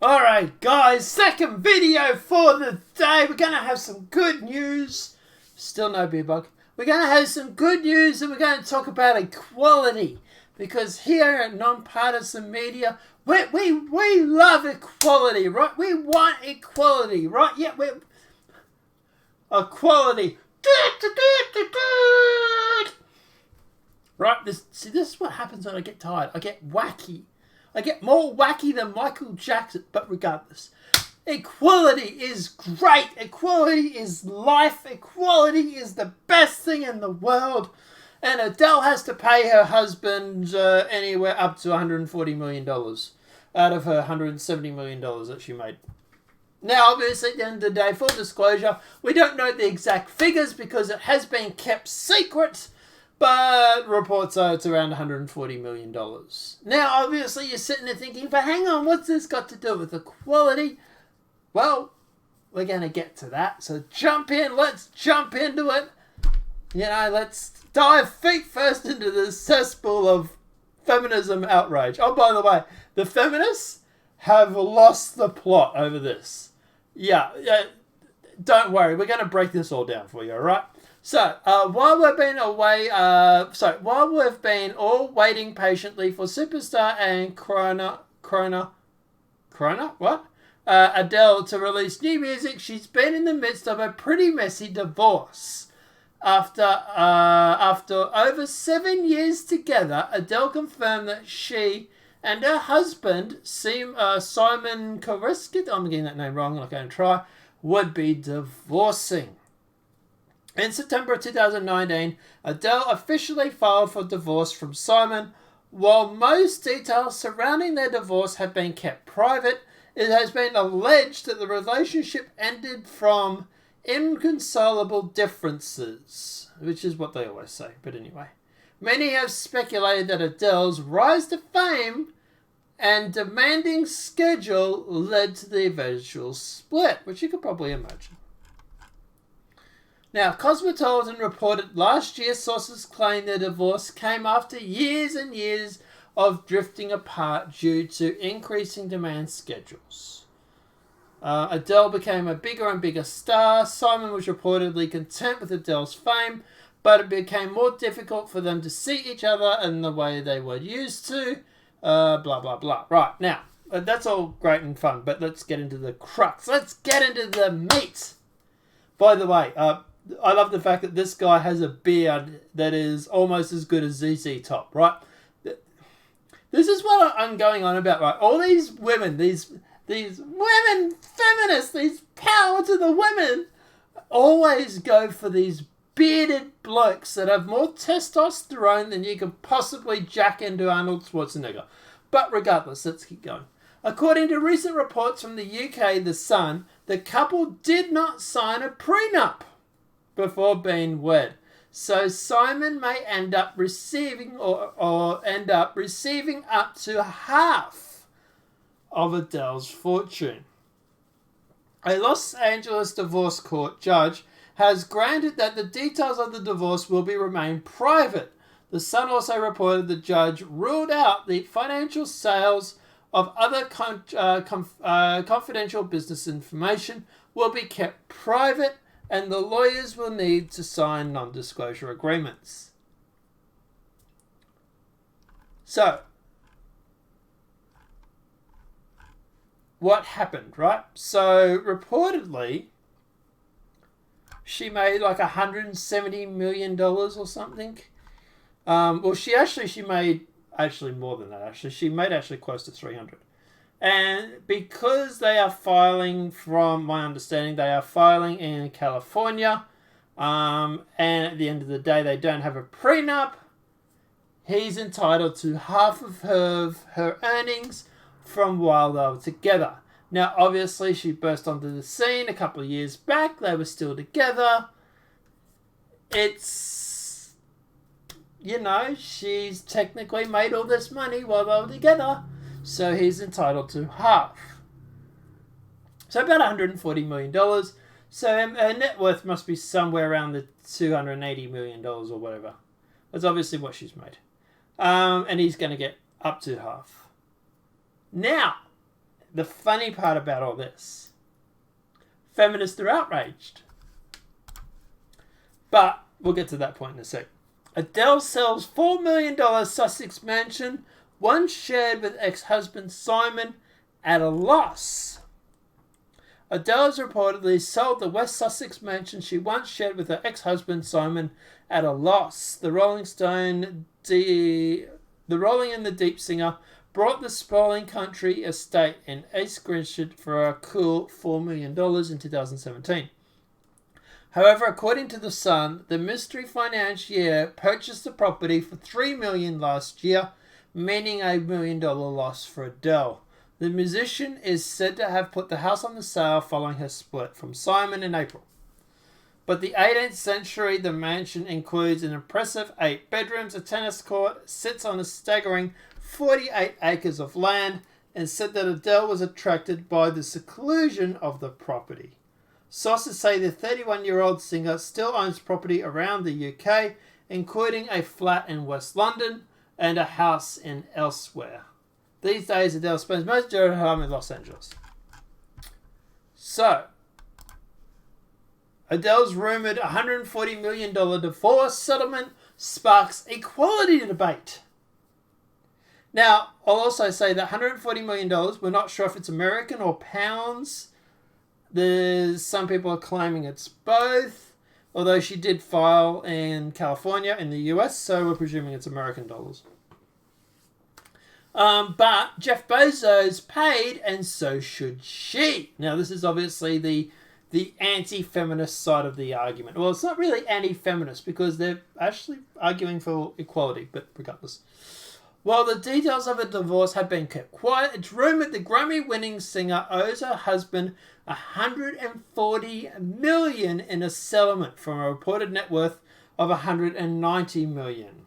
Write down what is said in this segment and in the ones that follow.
Alright guys, second video for the day. We're going to have some good news. Still no beer bug. We're going to have some good news and we're going to talk about equality. Because here at Nonpartisan Media, we love equality, right? We want equality, right? Yeah, we're... Equality. Right, this is what happens when I get tired. I get wacky. I get more wacky than Michael Jackson, but regardless. Equality is great. Equality is life. Equality is the best thing in the world. And Adele has to pay her husband anywhere up to $140 million out of her $170 million that she made. Now, obviously, at the end of the day, full disclosure, we don't know the exact figures because it has been kept secret. But reports are it's around $140 million. Now, obviously, you're sitting there thinking, but hang on, what's this got to do with equality? Well, we're going to get to that. So jump in. Let's jump into it. You know, let's dive feet first into the cesspool of feminism outrage. Oh, by the way, the feminists have lost the plot over this. Yeah, don't worry. We're going to break this all down for you, all right? So, while we've been away, while we've been all waiting patiently for superstar and Adele to release new music, she's been in the midst of a pretty messy divorce. After over 7 years together, Adele confirmed that she and her husband, Simon Koreski, I'm getting that name wrong, I'm not going to try, would be divorcing. In September 2019, Adele officially filed for divorce from Simon. While most details surrounding their divorce have been kept private, it has been alleged that the relationship ended from inconsolable differences, which is what they always say, but anyway. Many have speculated that Adele's rise to fame and demanding schedule led to the eventual split, which you could probably imagine. Now, Cosmopolitan reported last year sources claim their divorce came after years and years of drifting apart due to increasing demand schedules. Adele became a bigger and bigger star. Simon was reportedly content with Adele's fame, but it became more difficult for them to see each other in the way they were used to. Blah, blah, blah. Right, now, that's all great and fun, but let's get into the crux. Let's get into the meat. By the way, I love the fact that this guy has a beard that is almost as good as ZZ Top, right? This is what I'm going on about, right? All these women, these women feminists, these power to the women, always go for these bearded blokes that have more testosterone than you could possibly jack into Arnold Schwarzenegger. But regardless, let's keep going. According to recent reports from the UK, The Sun, the couple did not sign a prenup before being wed. So Simon may end up receiving or end up receiving up to half of Adele's fortune. A Los Angeles divorce court judge has granted that the details of the divorce will remain private. The Sun also reported the judge ruled out the financial sales of other confidential business information will be kept private, and the lawyers will need to sign non-disclosure agreements. So, what happened, right? So, reportedly, she made like $170 million or something. Well, she made actually more than that, actually. She made actually close to 300. And because they are filing, from my understanding, they are filing in California, and at the end of the day, they don't have a prenup, he's entitled to half of her earnings from while they were together. Now, obviously, she burst onto the scene a couple of years back. They were still together. It's, you know, she's technically made all this money while they were together. So he's entitled to half. So about $140 million. So her net worth must be somewhere around the $280 million or whatever. That's obviously what she's made. And he's going to get up to half. Now, the funny part about all this, feminists are outraged. But we'll get to that point in a sec. Adele sells $4 million Sussex mansion, once shared with ex-husband Simon, at a loss. Adele has reportedly sold the West Sussex mansion she once shared with her ex-husband Simon at a loss. The Rolling in the Deep singer brought the sprawling country estate in East Grinstead for a cool $4 million in 2017. However, according to The Sun, the mystery financier purchased the property for $3 million last year, meaning $1 million loss for Adele. The musician is said to have put the house on the sale following her split from Simon in April. But the 18th century, the mansion includes an impressive 8 bedrooms, a tennis court, sits on a staggering 48 acres of land, and said that Adele was attracted by the seclusion of the property. Sources say the 31-year-old singer still owns property around the UK, including a flat in West London and a house in elsewhere. These days, Adele spends most of her time in Los Angeles. So, Adele's rumoured $140 million divorce settlement sparks equality debate. Now, I'll also say that $140 million, we're not sure if it's American or pounds. Some people are claiming it's both, although she did file in California in the US, so we're presuming it's American dollars. But Jeff Bezos paid, and so should she. Now, this is obviously the anti-feminist side of the argument. Well, it's not really anti-feminist because they're actually arguing for equality, but regardless. While the details of the divorce have been kept quiet, it's rumoured the Grammy-winning singer owes her husband $140 million in a settlement from a reported net worth of $190 million.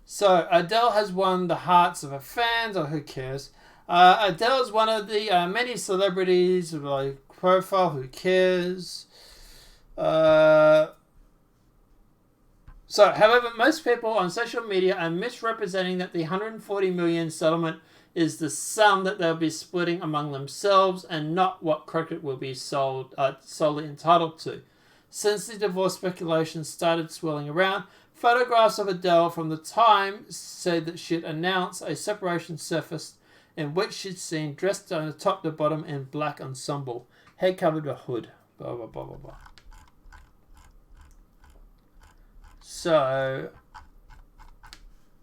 So, Adele has won the hearts of her fans, or who cares? Adele is one of the many celebrities with a profile, who cares? However, most people on social media are misrepresenting that the $140 million settlement is the sum that they'll be splitting among themselves and not what Cricket will be solely entitled to. Since the divorce speculation started swirling around, photographs of Adele from the time said that she'd announced a separation surfaced in which she'd seen dressed on the top to bottom in black ensemble, head covered with a hood, blah, blah, blah, blah, blah. So,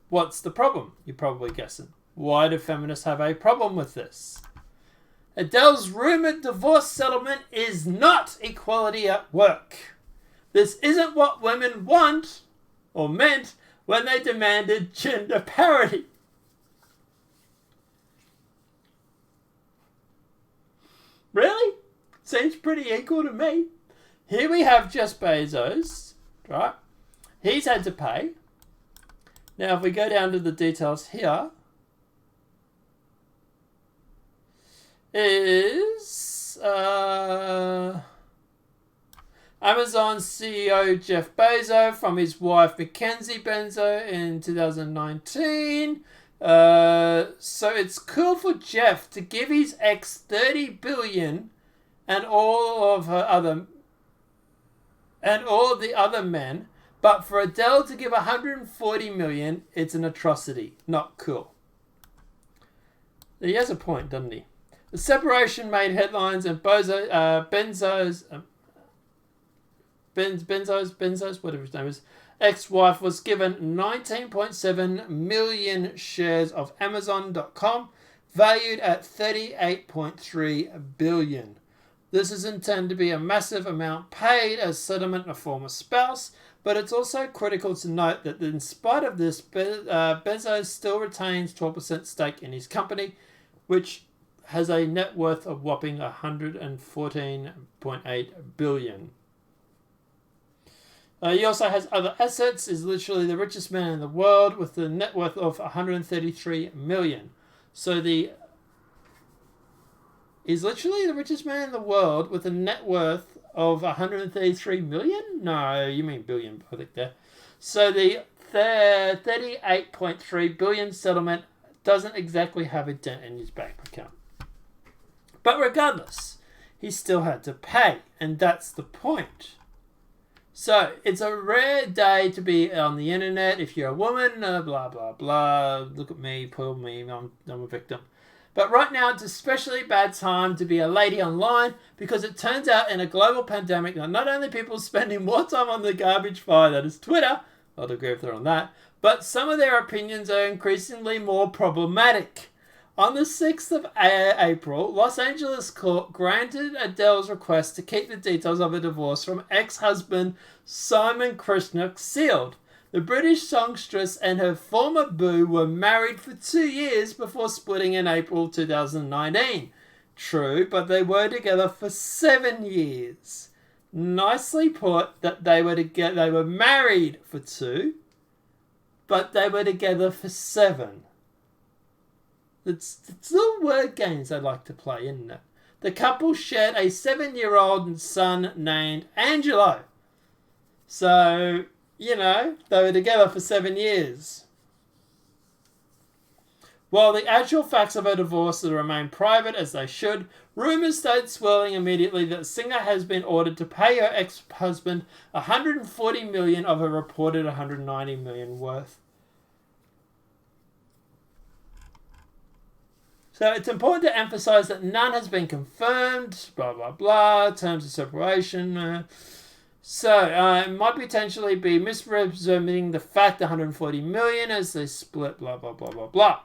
what's the problem? You're probably guessing. Why do feminists have a problem with this? Adele's rumoured divorce settlement is not equality at work. This isn't what women want or meant when they demanded gender parity. Really? Seems pretty equal to me. Here we have Jeff Bezos, right? He's had to pay. Now, if we go down to the details here, is Amazon CEO Jeff Bezos from his wife Mackenzie Bezos in 2019. So it's cool for Jeff to give his ex $30 billion and all of the other men, but for Adele to give $140 million, it's an atrocity. Not cool. He has a point, doesn't he? The separation made headlines, and Bezos, whatever his name is, ex-wife was given 19.7 million shares of Amazon.com, valued at $38.3 billion. This is intended to be a massive amount paid as settlement of a former spouse, but it's also critical to note that in spite of this, Bezos still retains 12% stake in his company, which has a net worth of whopping $114.8 billion. He also has other assets, is literally the richest man in the world with a net worth of $133 million. So he's literally the richest man in the world with a net worth of $133 million? No, you mean billion, I think there. So the $38.3 billion settlement doesn't exactly have a dent in his bank account. But regardless, he still had to pay, and that's the point. So, it's a rare day to be on the internet if you're a woman, blah, blah, blah. Look at me, poor me, I'm a victim. But right now, it's especially bad time to be a lady online because it turns out in a global pandemic that not only people spending more time on the garbage fire that is Twitter, I'll agree with her on that, but some of their opinions are increasingly more problematic. On the 6th of April, Los Angeles court granted Adele's request to keep the details of her divorce from ex-husband Simon Krishnak sealed. The British songstress and her former beau were married for 2 years before splitting in April 2019. True, but they were together for 7 years. Nicely put that they were married for 2, but they were together for 7. It's little word games I like to play, isn't it? The couple shared a 7-year-old son named Angelo. So, you know, they were together for 7 years. While the actual facts of her divorce remain private, as they should, rumours started swirling immediately that the singer has been ordered to pay her ex-husband $140 million of her reported $190 million worth. So it's important to emphasise that none has been confirmed, blah, blah, blah, terms of separation. It might potentially be misrepresenting the fact $140 million as they split, blah, blah, blah, blah, blah.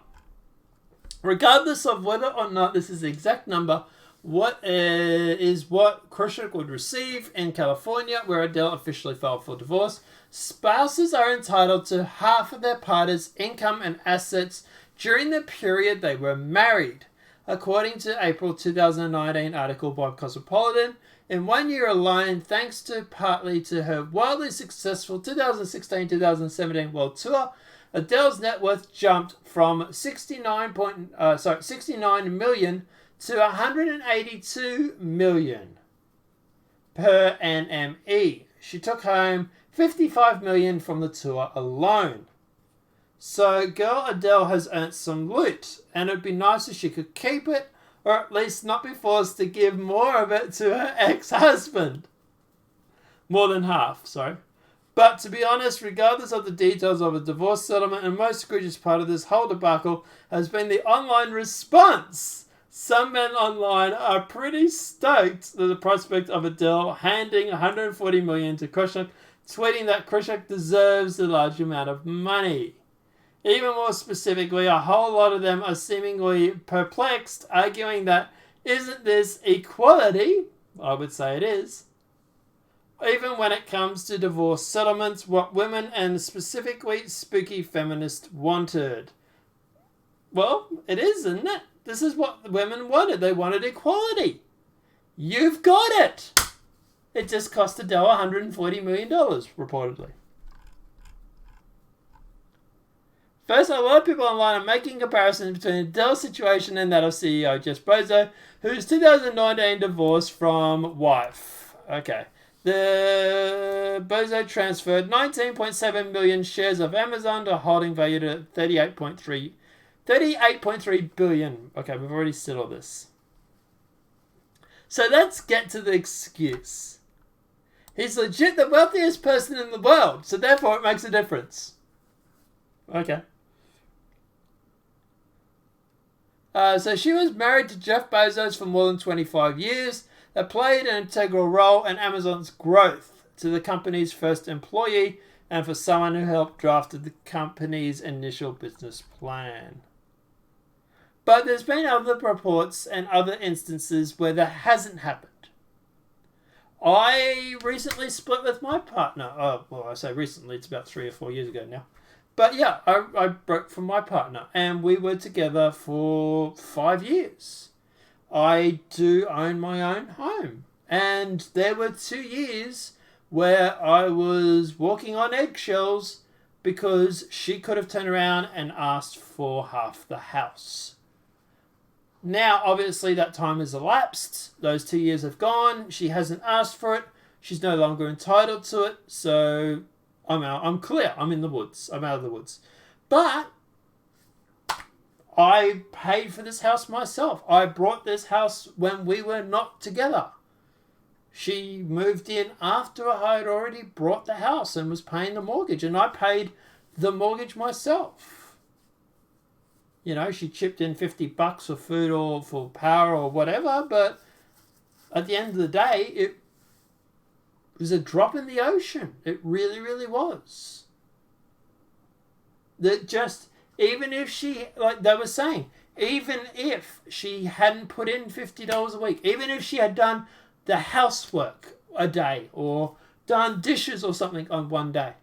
Regardless of whether or not this is the exact number, what Krishnak would receive in California, where Adele officially filed for divorce, spouses are entitled to half of their partner's income and assets during the period they were married, according to April 2019 article by Cosmopolitan. In 1 year alone, thanks to partly to her wildly successful 2016-2017 world tour, Adele's net worth jumped from 69 million to 182 million per NME. She took home 55 million from the tour alone. So girl Adele has earned some loot, and it'd be nice if she could keep it, or at least not be forced to give more of it to her ex-husband. More than half, sorry. But to be honest, regardless of the details of a divorce settlement, the most egregious part of this whole debacle has been the online response. Some men online are pretty stoked at the prospect of Adele handing $140 million to Krishnak, tweeting that Krishnak deserves a large amount of money. Even more specifically, a whole lot of them are seemingly perplexed, arguing that, isn't this equality? I would say it is. Even when it comes to divorce settlements, what women and specifically spooky feminists wanted. Well, it is, isn't it? This is what the women wanted. They wanted equality. You've got it. It just cost Adele $140 million, reportedly. First, a lot of people online are making comparisons between Adele's situation and that of CEO Jeff Bezos, whose 2019 divorce from wife. Okay. The Bezos transferred 19.7 million shares of Amazon to a holding valued at 38.3 billion. Okay, we've already said all this. So let's get to the excuse. He's legit the wealthiest person in the world, so therefore it makes a difference. Okay. So she was married to Jeff Bezos for more than 25 years. That played an integral role in Amazon's growth, to the company's first employee and for someone who helped draft the company's initial business plan. But there's been other reports and other instances where that hasn't happened. I recently split with my partner. Well, I say recently, it's about 3 or 4 years ago now. But yeah, I broke from my partner and we were together for 5 years. I do own my own home. And there were 2 years where I was walking on eggshells because she could have turned around and asked for half the house. Now, obviously, that time has elapsed. Those 2 years have gone. She hasn't asked for it. She's no longer entitled to it. So I'm out. I'm clear. I'm in the woods. I'm out of the woods. But I paid for this house myself. I bought this house when we were not together. She moved in after I had already bought the house and was paying the mortgage, and I paid the mortgage myself. You know, she chipped in $50 for food or for power or whatever, but at the end of the day, it was a drop in the ocean. It really, really was. That just, even if she, like they were saying, even if she hadn't put in $50 a week, even if she had done the housework a day or done dishes or something on one day,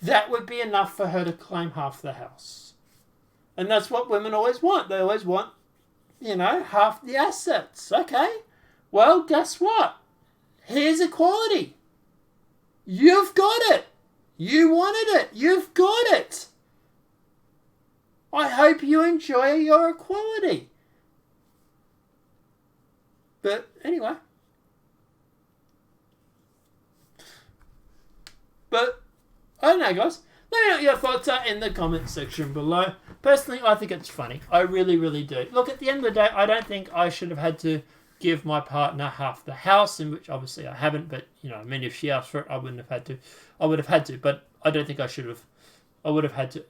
that would be enough for her to claim half the house. And that's what women always want. They always want, you know, half the assets. Okay, well, guess what? Here's equality. You've got it. You wanted it. You've got it. I hope you enjoy your equality. But anyway. But, I don't know, guys. Let me know what your thoughts are in the comment section below. Personally, I think it's funny. I really, really do. Look, at the end of the day, I don't think I should have had to give my partner half the house, in which obviously I haven't, but, you know, I mean, if she asked for it, I wouldn't have had to. I would have had to, but I don't think I should have. I would have had to.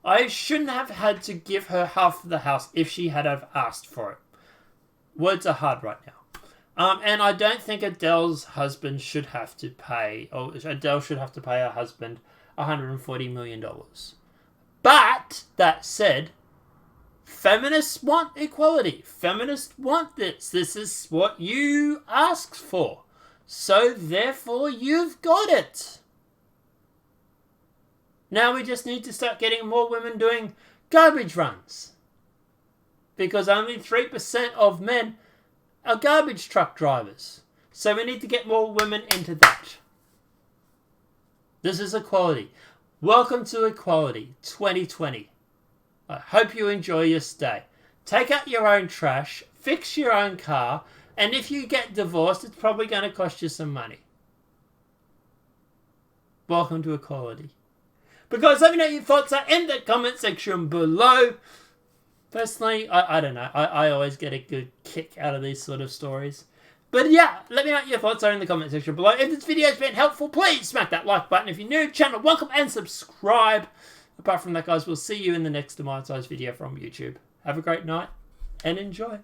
I shouldn't have had to give her half of the house if she had have asked for it. Words are hard right now. And I don't think Adele's husband should have to pay, or Adele should have to pay her husband $140 million. But, that said, feminists want equality. Feminists want this. This is what you asked for. So, therefore, you've got it. Now we just need to start getting more women doing garbage runs. Because only 3% of men are garbage truck drivers. So we need to get more women into that. This is equality. Welcome to Equality 2020. I hope you enjoy your stay. Take out your own trash, fix your own car, and if you get divorced, it's probably going to cost you some money. Welcome to Equality. Because let me know your thoughts are in the comment section below. Personally, I don't know. I always get a good kick out of these sort of stories. But yeah, let me know what your thoughts are in the comment section below. If this video has been helpful, please smack that like button. If you're new to the channel, welcome and subscribe. Apart from that, guys, we'll see you in the next Demand Size video from YouTube. Have a great night and enjoy.